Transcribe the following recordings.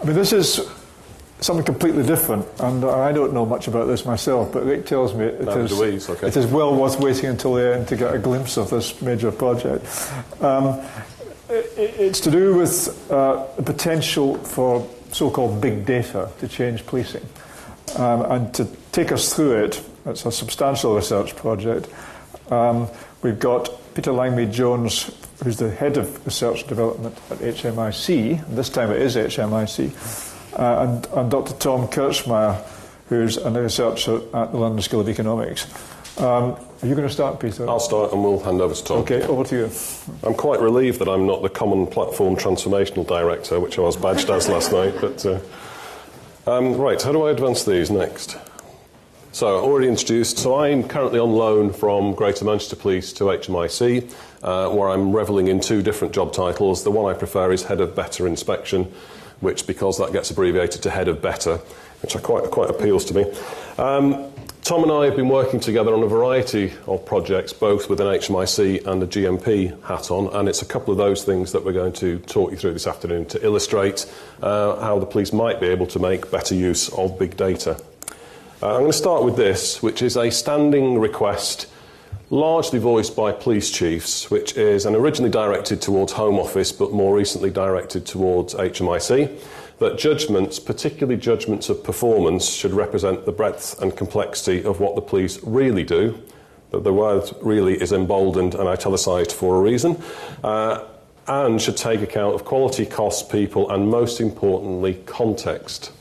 mean, this is something completely different, and I don't know much about this myself, but Rick tells me it is well worth waiting until the end to get a glimpse of this major project. It's to do with the potential for so-called big data to change policing. And to take us through it, it's a substantial research project. We've got Peter Langmead-Jones, who's the head of research and development at HMIC. This time it is HMIC. And Dr. Tom Kirchmaier, who's a researcher at the London School of Economics. Are you going to start, Peter? I'll start and we'll hand over to Tom. Okay, over to you. I'm quite relieved that I'm not the Common Platform Transformational Director, which I was badged as last night. But right, how do I advance these next? So, already introduced. So I'm currently on loan from Greater Manchester Police to HMIC, where I'm revelling in two different job titles. The one I prefer is Head of Better Inspection, which, because that gets abbreviated to Head of Better, which quite appeals to me. Tom and I have been working together on a variety of projects, both with an HMIC and a GMP hat on, and it's a couple of those things that we're going to talk you through this afternoon to illustrate how the police might be able to make better use of big data. I'm going to start with this, which is a standing request largely voiced by police chiefs, which is originally directed towards Home Office but more recently directed towards HMIC, that judgments, particularly judgments of performance, should represent the breadth and complexity of what the police really do. That the word really is emboldened and italicised for a reason, and should take account of quality, cost, people, and most importantly, context.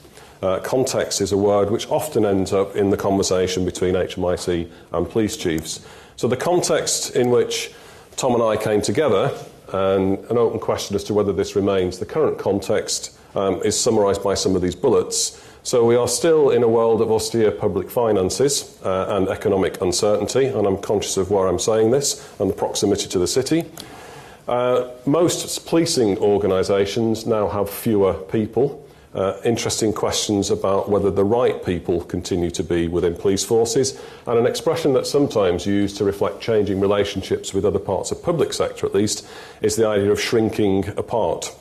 Context is a word which often ends up in the conversation between HMIC and police chiefs. So the context in which Tom and I came together, and an open question as to whether this remains the current context, is summarised by some of these bullets. So we are still in a world of austere public finances and economic uncertainty, and I'm conscious of where I'm saying this and the proximity to the city. Most policing organisations now have fewer people. Interesting questions about whether the right people continue to be within police forces, and an expression that's sometimes used to reflect changing relationships with other parts of public sector, at least, is the idea of shrinking apart,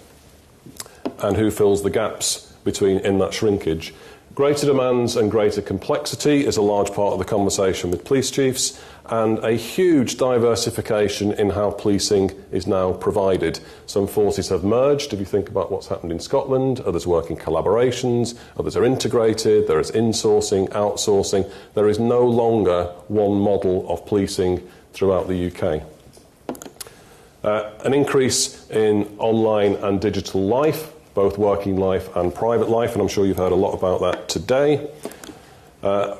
and who fills the gaps in that shrinkage. Greater demands and greater complexity is a large part of the conversation with police chiefs, and a huge diversification in how policing is now provided. Some forces have merged, if you think about what's happened in Scotland, others work in collaborations, others are integrated, there is insourcing, outsourcing. There is no longer one model of policing throughout the UK. An increase in online and digital life, both working life and private life, and I'm sure you've heard a lot about that today.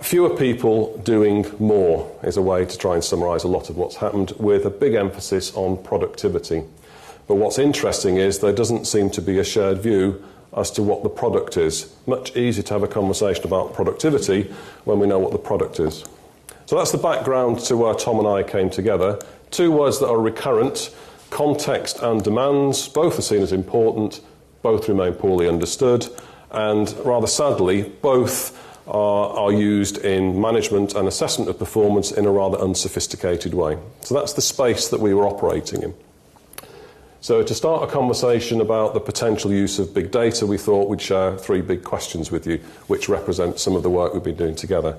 Fewer people doing more is a way to try and summarise a lot of what's happened, with a big emphasis on productivity. But what's interesting is there doesn't seem to be a shared view as to what the product is. Much easier to have a conversation about productivity when we know what the product is. So that's the background to where Tom and I came together. Two words that are recurrent: context and demands. Both are seen as important, both remain poorly understood, and rather sadly, both are used in management and assessment of performance in a rather unsophisticated way. So that's the space that we were operating in. So to start a conversation about the potential use of big data, we thought we'd share three big questions with you, which represent some of the work we've been doing together.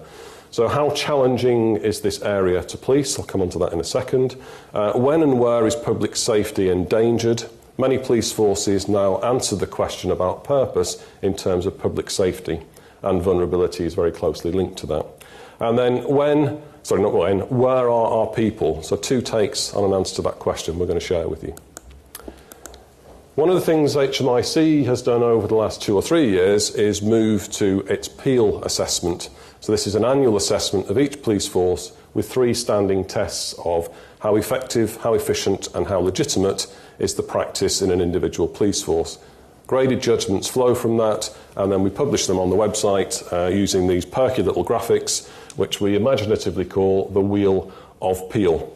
So how challenging is this area to police? I'll come on to that in a second. When and where is public safety endangered? Many police forces now answer the question about purpose in terms of public safety, and vulnerability is very closely linked to that. And then where are our people? So two takes on an answer to that question we're going to share with you. One of the things HMIC has done over the last 2 or 3 years is move to its Peel assessment. So this is an annual assessment of each police force with 3 standing tests of how effective, how efficient and how legitimate is the practice in an individual police force. Graded judgments flow from that, and then we publish them on the website using these perky little graphics, which we imaginatively call the Wheel of Peel.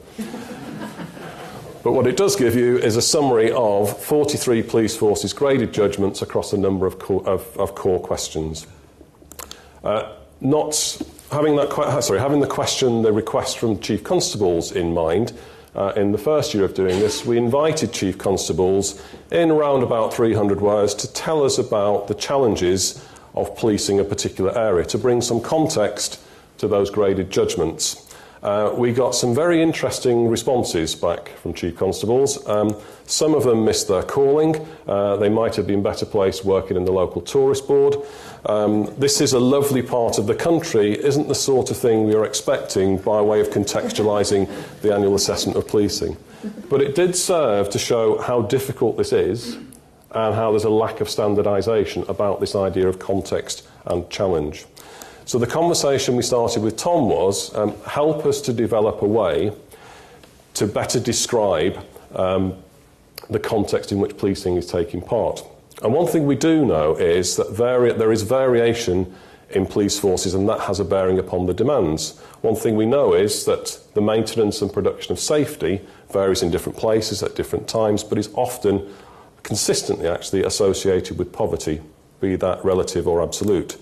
But what it does give you is a summary of 43 police forces' graded judgments across a number of core questions. Having the request from chief constables in mind, in the first year of doing this, we invited chief constables in around about 300 words to tell us about the challenges of policing a particular area, to bring some context to those graded judgments. We got some very interesting responses back from chief constables. Some of them missed their calling. They might have been better placed working in the local tourist board. This is a lovely part of the country, isn't the sort of thing we are expecting by way of contextualising the annual assessment of policing. But it did serve to show how difficult this is and how there's a lack of standardisation about this idea of context and challenge. So the conversation we started with Tom was, help us to develop a way to better describe the context in which policing is taking part. And one thing we do know is that there is variation in police forces, and that has a bearing upon the demands. One thing we know is that the maintenance and production of safety varies in different places at different times, but is often consistently actually associated with poverty, be that relative or absolute.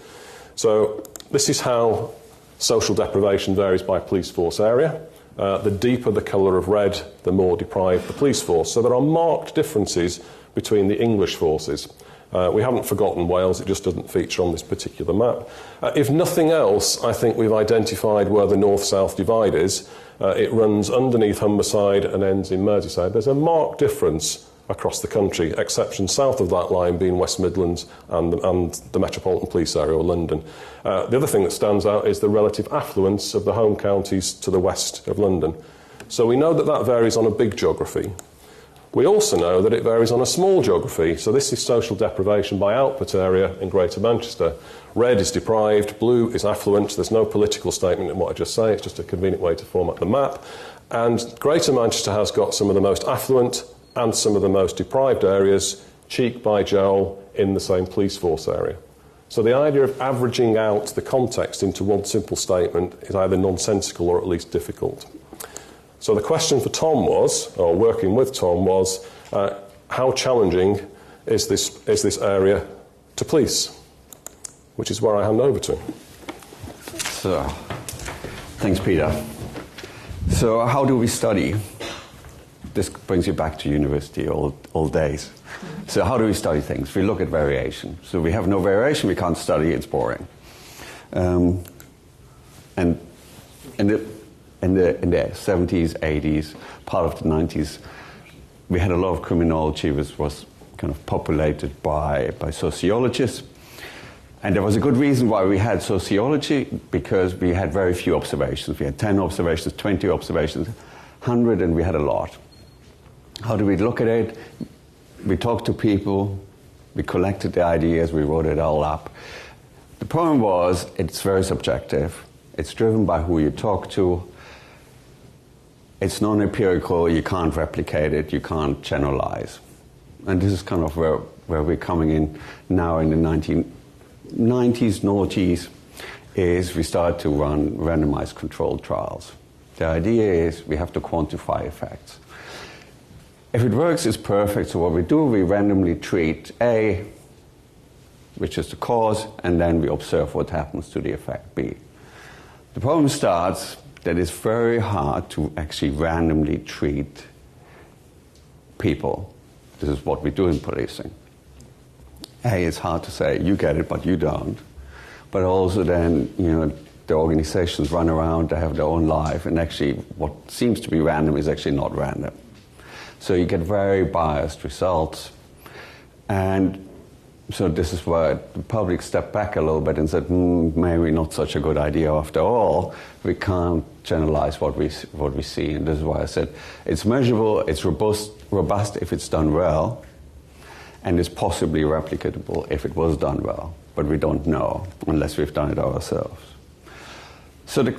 So this is how social deprivation varies by police force area. The deeper the colour of red, the more deprived the police force. So there are marked differences between the English forces. We haven't forgotten Wales, it just doesn't feature on this particular map. If nothing else, I think we've identified where the north-south divide is. It runs underneath Humberside and ends in Merseyside. There's a marked difference across the country, exception south of that line being West Midlands and the Metropolitan Police area, or London. The other thing that stands out is the relative affluence of the home counties to the west of London. So we know that that varies on a big geography. We also know that it varies on a small geography. So this is social deprivation by output area in Greater Manchester. Red is deprived, blue is affluent. There's no political statement in what I just say, it's just a convenient way to format the map. And Greater Manchester has got some of the most affluent and some of the most deprived areas, cheek by jowl, in the same police force area. So the idea of averaging out the context into one simple statement is either nonsensical or at least difficult. So the question for Tom was, or working with Tom was, how challenging is this area to police? Which is where I hand over to him. So, thanks, Peter. So how do we study? This brings you back to university old days. So how do we study things? We look at variation. So we have no variation, we can't study, it's boring. And in the 70s, 80s, part of the 90s, we had a lot of criminology which was kind of populated by sociologists. And there was a good reason why we had sociology, because we had very few observations. We had 10 observations, 20 observations, 100, and we had a lot. How do we look at it? We talked to people, we collected the ideas, we wrote it all up. The problem was, it's very subjective. It's driven by who you talk to. It's non-empirical, you can't replicate it, you can't generalize. And this is kind of where we're coming in now in the 1990s, noughties, is we start to run randomized controlled trials. The idea is we have to quantify effects. If it works, it's perfect. So what we do, we randomly treat A, which is the cause, and then we observe what happens to the effect B. The problem starts that it's very hard to actually randomly treat people. This is what we do in policing. A, it's hard to say, you get it, but you don't. But also then, the organizations run around, they have their own life, and actually what seems to be random is actually not random. So you get very biased results. And so this is where the public stepped back a little bit and said, maybe not such a good idea after all. We can't generalize what we see. And this is why I said it's measurable, it's robust if it's done well, and it's possibly replicatable if it was done well. But we don't know unless we've done it ourselves. So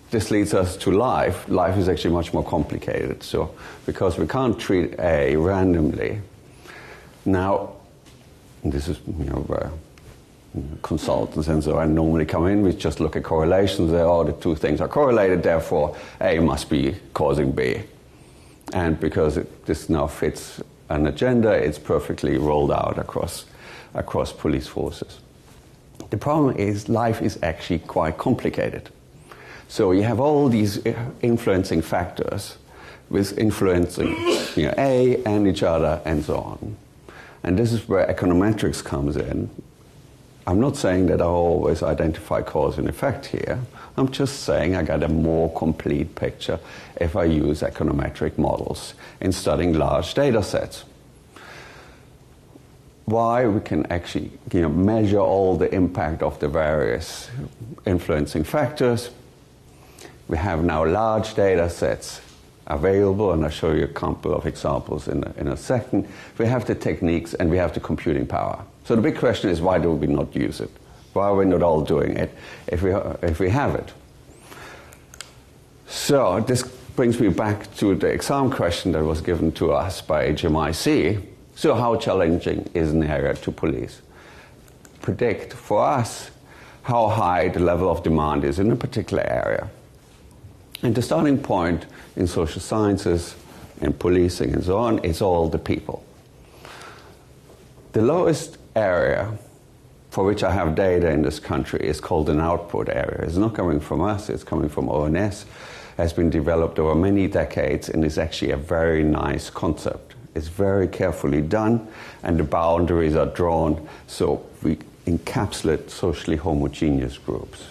this leads us to life. Life is actually much more complicated. So because we can't treat A randomly, now, this is where consultants and so on normally come in. We just look at correlations. The two things are correlated, therefore A must be causing B. And because this now fits an agenda, it's perfectly rolled out across police forces. The problem is life is actually quite complicated. So you have all these influencing factors, with influencing A and each other and so on. And this is where econometrics comes in. I'm not saying that I always identify cause and effect here. I'm just saying I get a more complete picture if I use econometric models in studying large data sets. Why? We can actually measure all the impact of the various influencing factors. We have now large data sets available, and I'll show you a couple of examples in a second. We have the techniques and we have the computing power. So the big question is, why do we not use it? Why are we not all doing it if we have it? So this brings me back to the exam question that was given to us by HMIC. So how challenging is an area to police? Predict for us how high the level of demand is in a particular area. And the starting point in social sciences, in policing and so on, is all the people. The lowest area for which I have data in this country is called an output area. It's not coming from us, it's coming from ONS. Has been developed over many decades and is actually a very nice concept. It's very carefully done and the boundaries are drawn so we encapsulate socially homogeneous groups.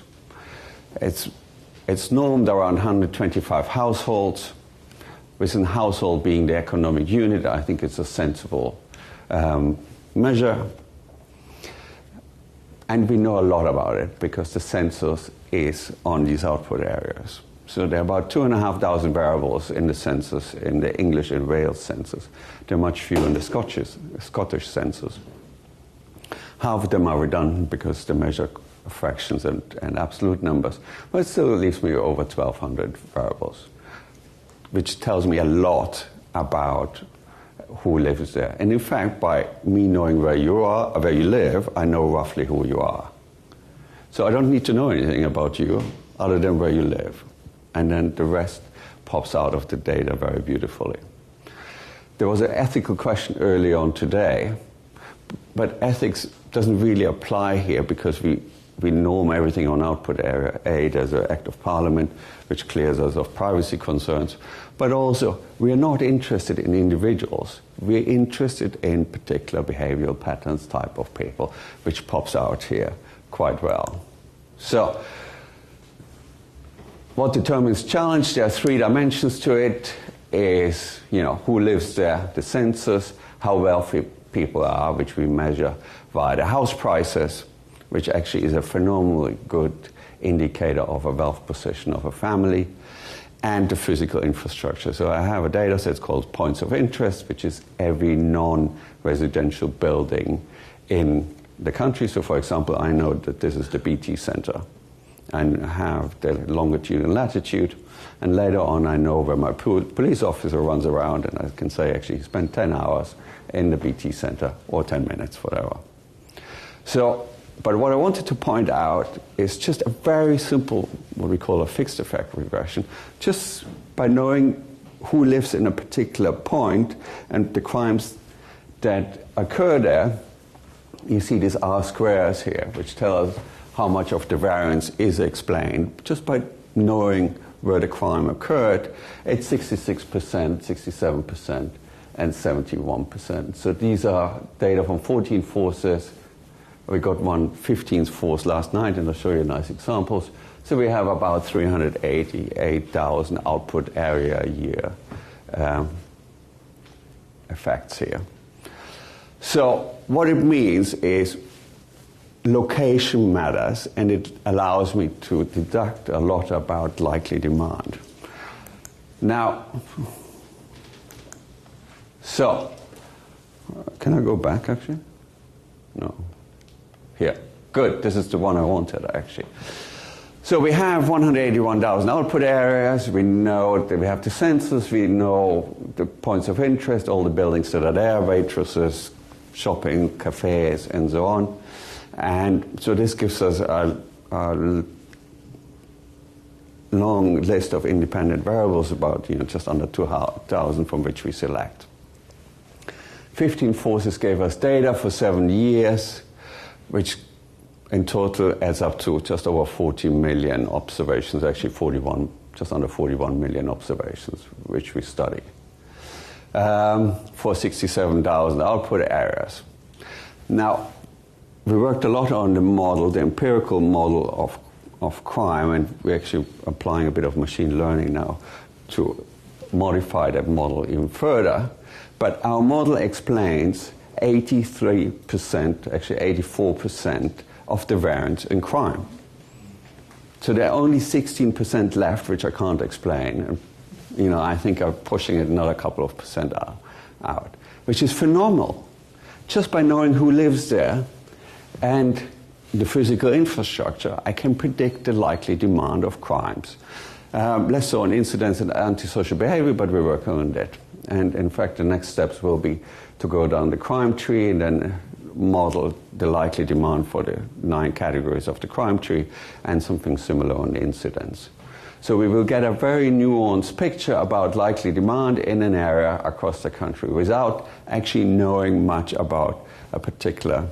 It's normed around 125 households, with a household being the economic unit. I think it's a sensible measure. And we know a lot about it because the census is on these output areas. So there are about 2,500 variables in the census, in the English and Wales census. There are much fewer in the Scottish census. Half of them are redundant because they measure fractions and absolute numbers, but it still leaves me over 1,200 variables, which tells me a lot about who lives there. And in fact, by me knowing where you are, where you live, I know roughly who you are. So I don't need to know anything about you other than where you live. And then the rest pops out of the data very beautifully. There was an ethical question early on today, but ethics doesn't really apply here because we norm everything on output area A. There's an Act of Parliament which clears us of privacy concerns. But also, we are not interested in individuals. We're interested in particular behavioral patterns type of people, which pops out here quite well. So, what determines challenge? There are 3 dimensions to it. Is, who lives there, the census, how wealthy people are, which we measure via the house prices, which actually is a phenomenally good indicator of a wealth position of a family, and the physical infrastructure. So I have a data set called points of interest, which is every non-residential building in the country. So for example, I know that this is the BT Center, and I have the longitude and latitude, and later on I know where my police officer runs around, and I can say actually he spent 10 hours in the BT Center, or 10 minutes, whatever. So, but what I wanted to point out is just a very simple, what we call a fixed effect regression. Just by knowing who lives in a particular point and the crimes that occur there, you see these R squares here, which tell us how much of the variance is explained just by knowing where the crime occurred. It's 66%, 67%, and 71%. So these are data from 14 forces. We got one 15th force last night, and I'll show you nice examples. So we have about 388,000 output area a year effects here. So what it means is location matters, and it allows me to deduct a lot about likely demand. Now, so, can I go back actually? No. Here. Good. This is the one I wanted, actually. So we have 181,000 output areas. We know that we have the census. We know the points of interest, all the buildings that are there, waitresses, shopping, cafes, and so on. And so this gives us a long list of independent variables, about just under 2,000 from which we select. 15 forces gave us data for 7 years, which in total adds up to just over 40 million observations, actually 41 just under 41 million observations, which we study, for 67,000 output areas. Now, we worked a lot on the model, the empirical model of crime, and we're actually applying a bit of machine learning now to modify that model even further. But our model explains 83%, actually 84% of the variance in crime. So there are only 16% left, which I can't explain. And, you know, I think I'm pushing it another couple of percent out, which is phenomenal. Just by knowing who lives there and the physical infrastructure, I can predict the likely demand of crimes. Less so on incidents and antisocial behavior, but we're working on that. And in fact, the next steps will be to go down the crime tree and then model the likely demand for the 9 categories of the crime tree and something similar on the incidents. So we will get a very nuanced picture about likely demand in an area across the country without actually knowing much about a particular.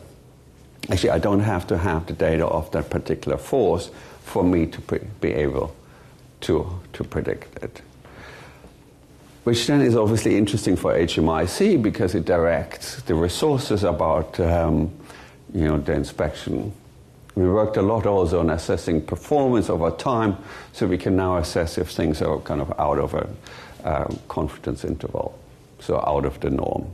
Actually, I don't have to have the data of that particular force for me to be able to predict it. Which then is obviously interesting for HMIC because it directs the resources about the inspection. We worked a lot also on assessing performance over time, so we can now assess if things are kind of out of a confidence interval, so out of the norm,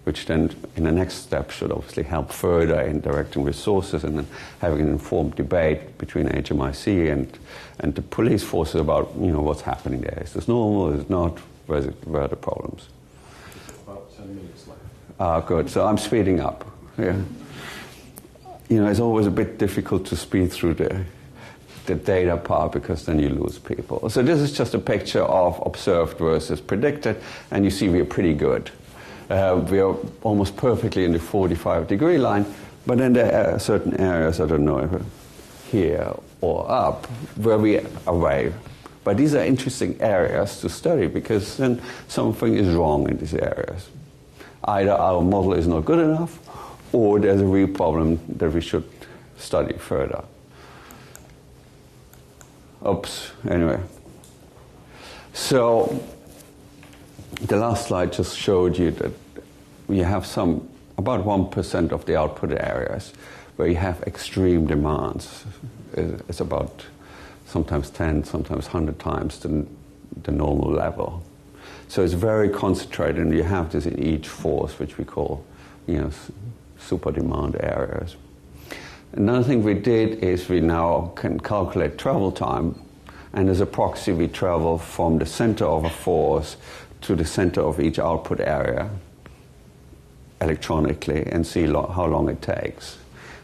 which then in the next step should obviously help further in directing resources and then having an informed debate between HMIC and the police forces about what's happening there. Is this normal? Is it not? Where are the problems? About 10 minutes left. Good. So I'm speeding up. Yeah. It's always a bit difficult to speed through the data part because then you lose people. So this is just a picture of observed versus predicted, and you see we're pretty good. We are almost perfectly in the 45-degree line, but then there are certain areas, I don't know if here or up, where we are away. But these are interesting areas to study because then something is wrong in these areas. Either our model is not good enough or there's a real problem that we should study further. Oops, anyway. So the last slide just showed you that we have about 1% of the output areas where you have extreme demands. It's about sometimes 10, sometimes 100 times the normal level. So it's very concentrated, and you have this in each force, which we call, super demand areas. Another thing we did is we now can calculate travel time, and as a proxy we travel from the center of a force to the center of each output area electronically and see how long it takes.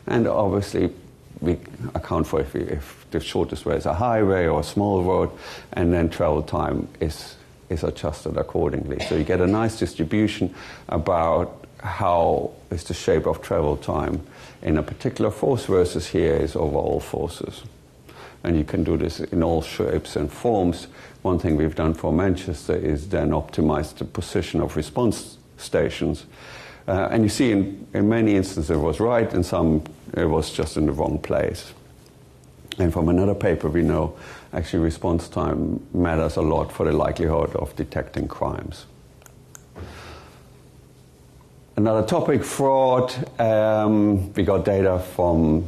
And obviously we account for if the shortest way is a highway or a small road, and then travel time is adjusted accordingly. So you get a nice distribution about how is the shape of travel time in a particular force versus here is over all forces. And you can do this in all shapes and forms. One thing we've done for Manchester is then optimize the position of response stations. And you see in many instances it was right, and some it was just in the wrong place. And from another paper we know actually response time matters a lot for the likelihood of detecting crimes. Another topic, fraud. We got data from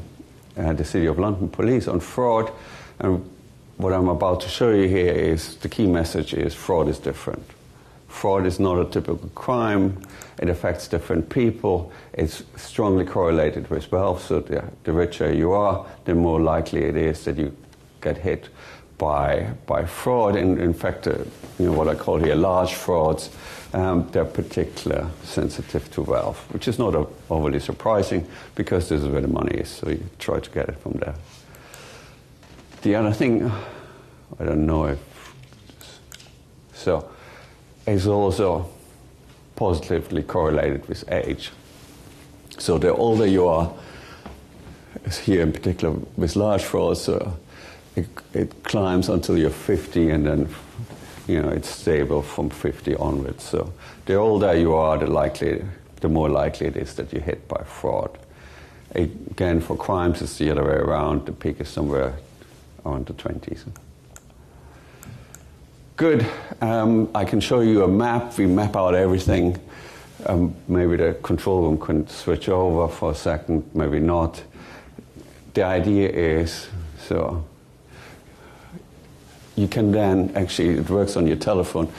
the City of London Police on fraud. And what I'm about to show you here is the key message is fraud is different. Fraud is not a typical crime. It affects different people. It's strongly correlated with wealth. So the richer you are, the more likely it is that you get hit by fraud. And in fact, what I call here large frauds, they're particularly sensitive to wealth, which is not overly surprising because this is where the money is. So you try to get it from there. The other thing, I don't know if so, is also positively correlated with age. So the older you are, here in particular with large frauds, it climbs until you're 50, and then it's stable from 50 onwards. So the older you are, the more likely it is that you're hit by fraud. Again, for crimes, it's the other way around. The peak is somewhere around the 20s. Good. I can show you a map. We map out everything. Maybe the control room can switch over for a second, maybe not. The idea is, so you can then, actually, it works on your telephone.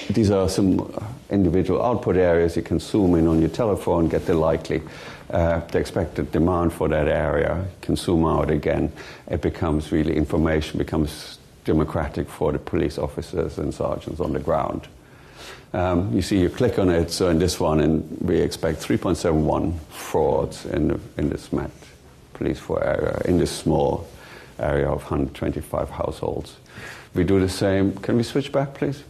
These are some individual output areas. You can zoom in on your telephone, get the likely, the expected demand for that area. You can zoom out again. It becomes really, information becomes democratic for the police officers and sergeants on the ground. You see, you click on it, so in this one, and we expect 3.71 frauds in this Met Police 4 area, in this small area of 125 households. We do the same. Can we switch back, please?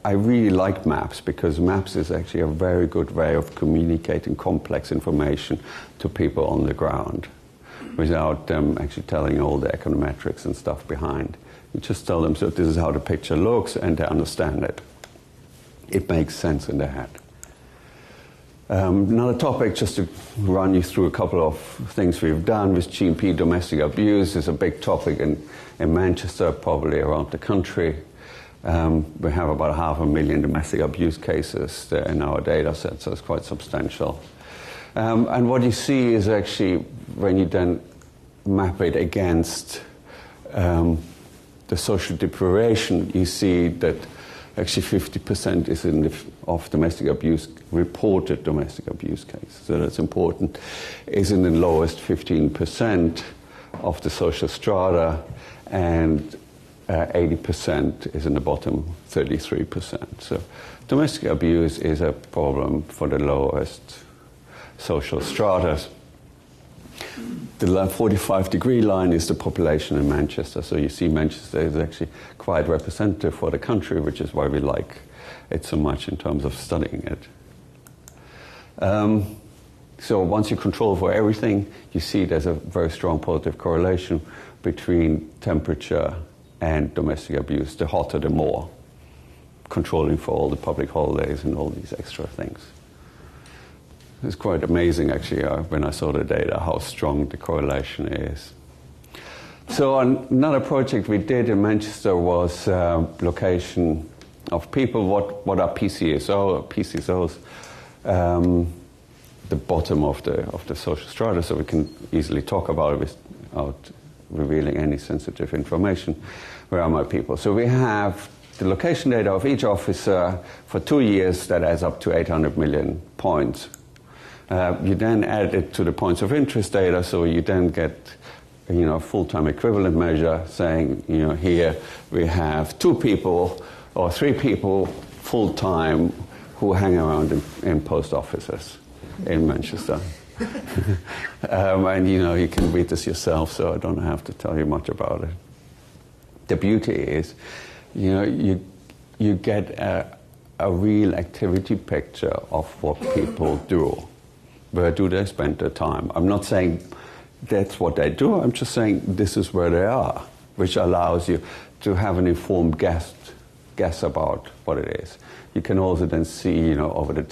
I really like maps because maps is actually a very good way of communicating complex information to people on the ground without them actually telling all the econometrics and stuff behind. You just tell them, so this is how the picture looks, and they understand it. It makes sense in their head. Another topic, just to run you through a couple of things we've done with GMP. Domestic abuse is a big topic in Manchester, probably around the country. We have about 500,000 domestic abuse cases there in our data set, so it's quite substantial. And what you see is actually, when you then map it against the social deprivation, you see that actually 50% is of domestic abuse, reported domestic abuse cases. So that's important. Is in the lowest 15% of the social strata, and 80% is in the bottom 33%. So domestic abuse is a problem for the lowest social stratas. The 45-degree line is the population in Manchester. So you see Manchester is actually quite representative for the country, which is why we like it so much in terms of studying it. So once you control for everything, you see there's a very strong positive correlation between temperature and domestic abuse. The hotter, the more. Controlling for all the public holidays and all these extra things. It's quite amazing, actually, when I saw the data, how strong the correlation is. So another project we did in Manchester was location of people. What are PCSOs? The bottom of the social strata, so we can easily talk about it without revealing any sensitive information. Where are my people? So we have the location data of each officer for 2 years. That adds up to 800 million points. You then add it to the points of interest data, so you then get a full-time equivalent measure saying, here we have 2 people or 3 people full-time who hang around in post offices in Manchester. And you can read this yourself, so I don't have to tell you much about it. The beauty is, you get a real activity picture of what people do. Where do they spend their time? I'm not saying that's what they do, I'm just saying this is where they are, which allows you to have an informed guess about what it is. You can also then see, over the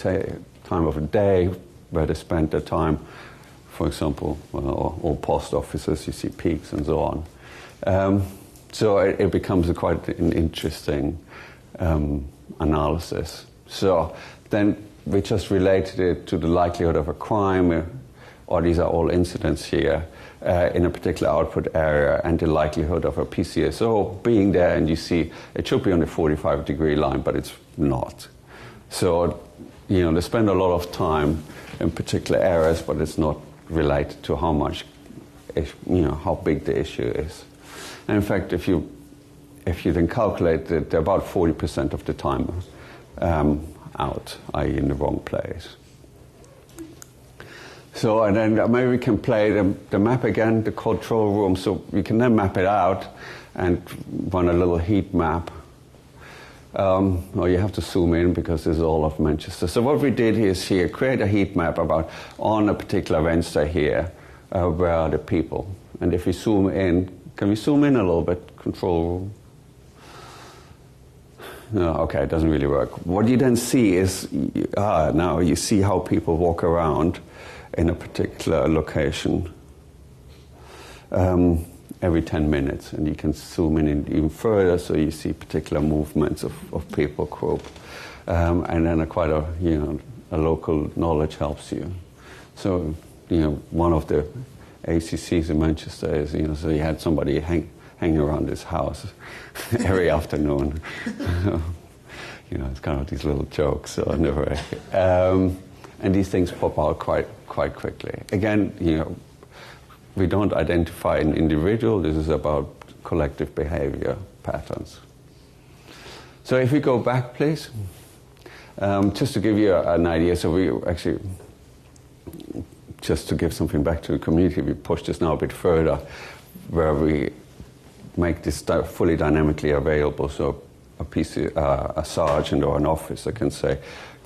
time of the day, where they spend their time. For example, all post offices, you see peaks and so on. So it becomes quite an interesting analysis. So then we just related it to the likelihood of a crime, or these are all incidents here, in a particular output area, and the likelihood of a PCSO being there, and you see it should be on the 45-degree line, but it's not. So, they spend a lot of time in particular areas, but it's not related to how much, how big the issue is. And in fact, if you then calculate that they're about 40% of the time out, i.e. in the wrong place. So, and then maybe we can play the map again, the control room, so we can then map it out and run a little heat map. Or you have to zoom in because this is all of Manchester. So what we did is here, create a heat map on a particular Wednesday here, where are the people. And if we zoom in, can we zoom in a little bit, control room? No, okay, it doesn't really work. What you then see is, now you see how people walk around in a particular location every 10 minutes, and you can zoom in even further, so you see particular movements of people group, and then a local knowledge helps you. So one of the ACCs in Manchester is so you had somebody hang around his house every afternoon. It's kind of these little jokes, so never. And these things pop out quite quickly. Again, we don't identify an individual. This is about collective behavior patterns. So if we go back, please, just to give you an idea. So we actually, just to give something back to the community, we push this now a bit further, where we make this fully dynamically available. So a sergeant or an officer can say,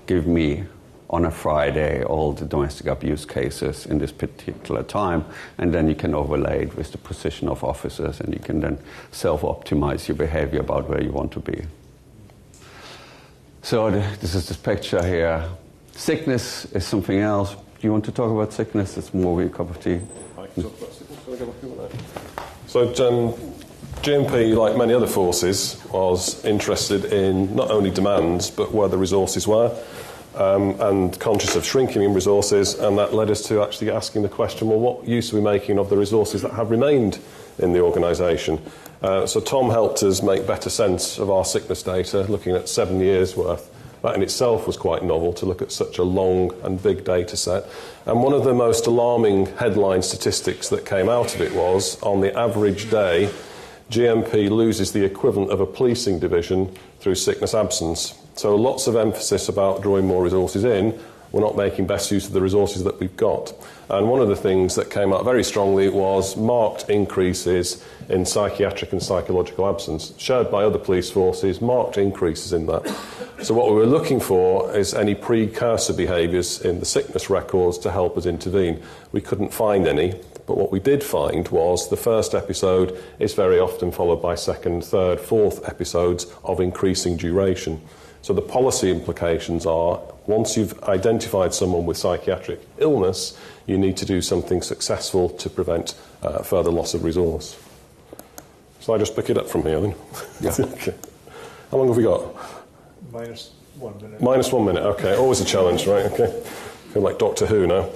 give me on a Friday all the domestic abuse cases in this particular time, and then you can overlay it with the position of officers, and you can then self-optimize your behavior about where you want to be. So this is this picture here. Sickness is something else. Do you want to talk about sickness? It's more of a cup of tea. I can talk about sickness. So GMP, like many other forces, was interested in not only demands, but where the resources were, and conscious of shrinking in resources, and that led us to actually asking the question, well, what use are we making of the resources that have remained in the organisation? So Tom helped us make better sense of our sickness data, looking at 7 years' worth. That in itself was quite novel, to look at such a long and big data set. And one of the most alarming headline statistics that came out of it was, on the average day, GMP loses the equivalent of a policing division through sickness absence. So lots of emphasis about drawing more resources in. We're not making best use of the resources that we've got. And one of the things that came out very strongly was marked increases in psychiatric and psychological absence, shared by other police forces, marked increases in that. So what we were looking for is any precursor behaviours in the sickness records to help us intervene. We couldn't find any, but what we did find was the first episode is very often followed by second, third, fourth episodes of increasing duration. So the policy implications are, once you've identified someone with psychiatric illness, you need to do something successful to prevent further loss of resource. Shall I just pick it up from here then? Yeah. Okay. How long have we got? -1 minute. -1 minute, okay. Always a challenge, right? Okay. Feel like Doctor Who now.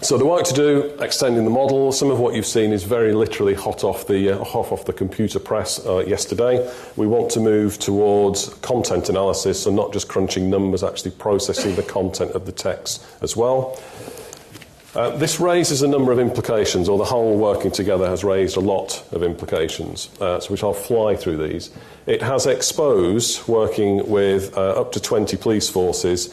So the work to do, extending the model. Some of what you've seen is very literally hot off the computer press yesterday. We want to move towards content analysis, so not just crunching numbers, actually processing the content of the text as well. This raises a number of implications, or the whole working together has raised a lot of implications, so which I'll fly through these. It has exposed, working with up to 20 police forces,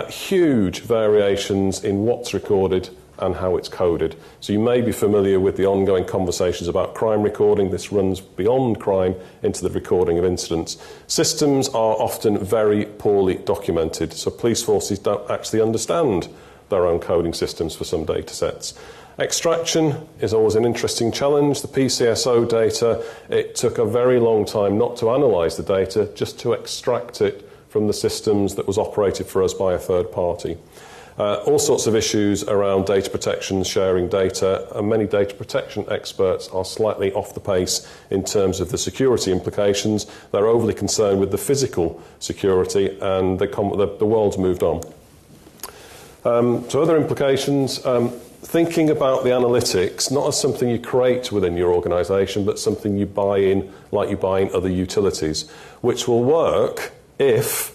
huge variations in what's recorded and how it's coded. So you may be familiar with the ongoing conversations about crime recording. This runs beyond crime into the recording of incidents. Systems are often very poorly documented, so police forces don't actually understand their own coding systems for some data sets. Extraction is always an interesting challenge. The PCSO data, it took a very long time not to analyse the data, just to extract it from the systems that was operated for us by a third party. All sorts of issues around data protection, sharing data, and many data protection experts are slightly off the pace in terms of the security implications. They're overly concerned with the physical security, and the world's moved on. So other implications, thinking about the analytics, not as something you create within your organisation, but something you buy in, like you buy in other utilities, which will work if,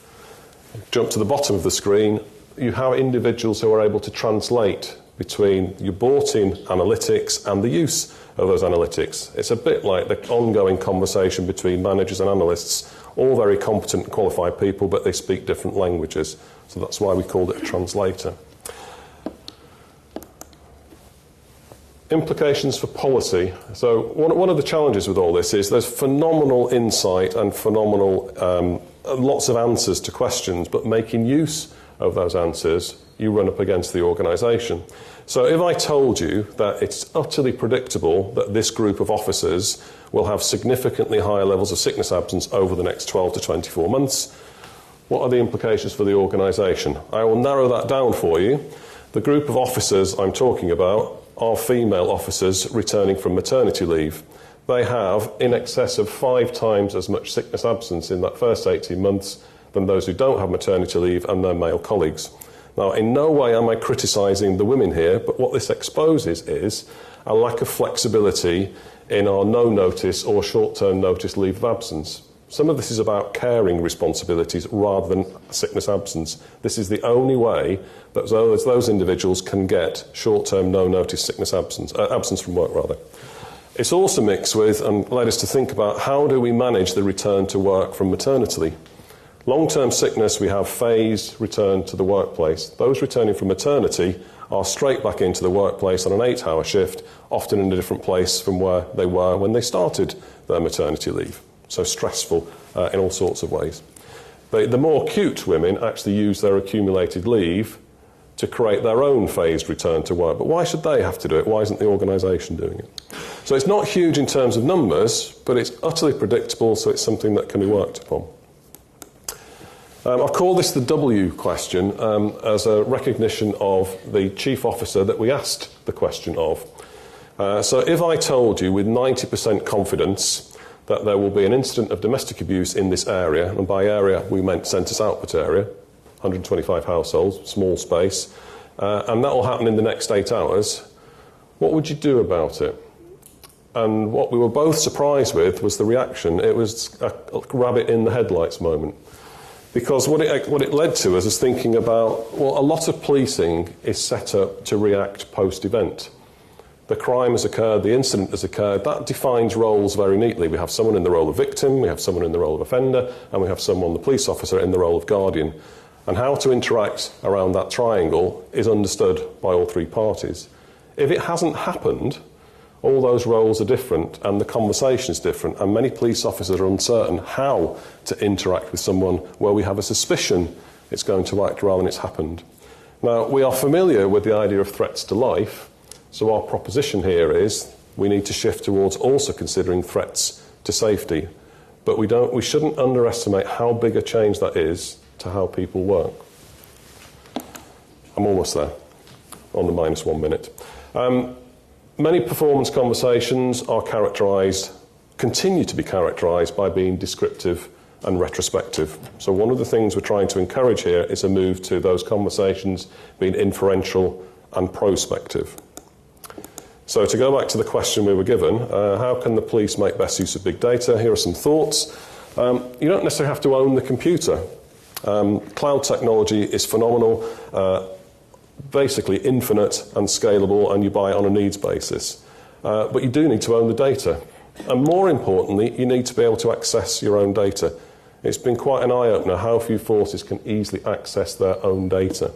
jump to the bottom of the screen, you have individuals who are able to translate between your bought-in analytics and the use of those analytics. It's a bit like the ongoing conversation between managers and analysts, all very competent and qualified people, but they speak different languages. So that's why we called it a translator. Implications for policy. So one of the challenges with all this is there's phenomenal insight and phenomenal lots of answers to questions, but making use of those answers, you run up against the organisation. So if I told you that it's utterly predictable that this group of officers will have significantly higher levels of sickness absence over the next 12 to 24 months, what are the implications for the organisation? I will narrow that down for you The group of officers I'm talking about are female officers returning from maternity leave. They have in excess of 5 times as much sickness absence in that first 18 months than those who don't have maternity leave and their male colleagues. Now, in no way am I criticising the women here, but what this exposes is a lack of flexibility in our no-notice or short-term notice leave of absence. Some of this is about caring responsibilities rather than sickness absence. This is the only way that those individuals can get short-term no-notice sickness absence from work, rather. It's also mixed with and led us to think about how do we manage the return to work from maternity leave. Long-term sickness, we have phased return to the workplace. Those returning from maternity are straight back into the workplace on an 8-hour shift, often in a different place from where they were when they started their maternity leave. So stressful in all sorts of ways. The more acute women actually use their accumulated leave to create their own phased return to work. But why should they have to do it? Why isn't the organisation doing it? So it's not huge in terms of numbers, but it's utterly predictable, so it's something that can be worked upon. I've called this the W question as a recognition of the chief officer that we asked the question of. So if I told you with 90% confidence that there will be an incident of domestic abuse in this area, and by area we meant census output area, 125 households, small space, and that will happen in the next 8 hours, what would you do about it? And what we were both surprised with was the reaction. It was a rabbit in the headlights moment. Because what it led to us is thinking about, well, a lot of policing is set up to react post-event. The crime has occurred, the incident has occurred, that defines roles very neatly. We have someone in the role of victim, we have someone in the role of offender, and we have someone, the police officer, in the role of guardian. And how to interact around that triangle is understood by all 3 parties. If it hasn't happened, all those roles are different and the conversation is different, and many police officers are uncertain how to interact with someone where we have a suspicion it's going to act rather than it's happened. Now, we are familiar with the idea of threats to life, so our proposition here is we need to shift towards also considering threats to safety, but we shouldn't underestimate how big a change that is to how people work. I'm almost there, on the -1 minute. Many performance conversations are continue to be characterised by being descriptive and retrospective. So one of the things we're trying to encourage here is a move to those conversations being inferential and prospective. So to go back to the question we were given, how can the police make best use of big data? Here are some thoughts. You don't necessarily have to own the computer. Cloud technology is phenomenal. Basically infinite and scalable, and you buy it on a needs basis. But you do need to own the data. And more importantly, you need to be able to access your own data. It's been quite an eye-opener how few forces can easily access their own data.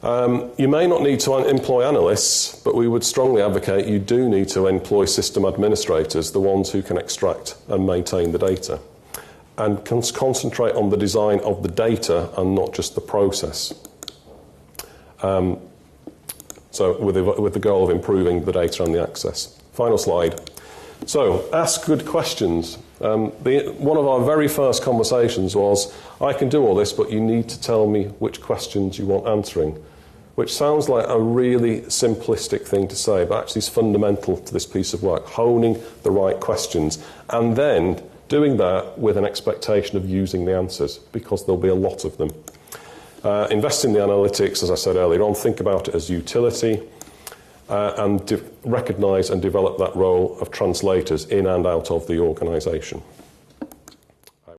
You may not need to employ analysts, but we would strongly advocate you do need to employ system administrators, the ones who can extract and maintain the data, and concentrate on the design of the data and not just the process. So with the goal of improving the data and the access. Final slide. So, ask good questions. One of our very first conversations was, I can do all this, but you need to tell me which questions you want answering, which sounds like a really simplistic thing to say, but actually is fundamental to this piece of work, honing the right questions, and then doing that with an expectation of using the answers, because there'll be a lot of them. Invest in the analytics, as I said earlier on, think about it as utility, and recognise and develop that role of translators in and out of the organisation.